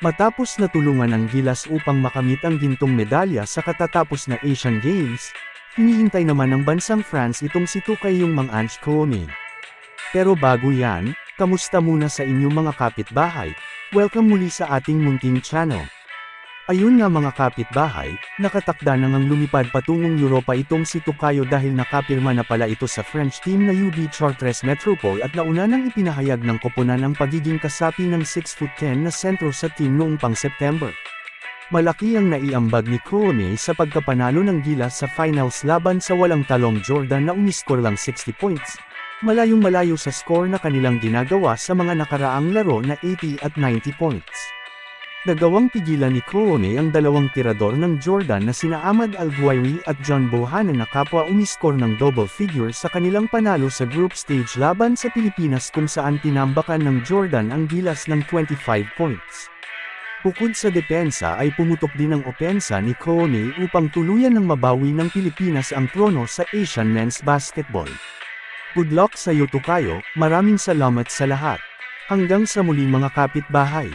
Matapos na tulungan ang Gilas upang makamit ang gintong medalya sa katatapos na Asian Games, hinihintay naman ng bansang France itong si Tukayong Mang-Ange Kouame. Pero bago yan, kamusta muna sa inyong mga kapitbahay? Welcome muli sa ating munting channel. Ayun nga mga kapitbahay, nakatakda na ngang lumipad patungong Europa itong si Tukayo dahil nakapirma na pala ito sa French team na UB Chartres Metropole at nauna nang ipinahayag ng koponan ang pagiging kasapi ng 6'10" na sentro sa team noong pang September. Malaki ang naiambag ni Kouame sa pagkapanalo ng Gilas sa finals laban sa walang talong Jordan na umiskor lang 60 points. Malayong malayo sa score na kanilang ginagawa sa mga nakaraang laro na 80 at 90 points. Nagawang pigilan ni Kouame ang dalawang tirador ng Jordan na sina Ahmad Alguairi at John Bohanna na kapwa umiskor ng double figure sa kanilang panalo sa group stage laban sa Pilipinas kung saan tinambakan ng Jordan ang Gilas ng 25 points. Bukod sa depensa ay pumutok din ang opensa ni Kouame upang tuluyan ng mabawi ng Pilipinas ang trono sa Asian Men's Basketball. Good luck sa iyo Tukayo, maraming salamat sa lahat. Hanggang sa muling mga kapitbahay.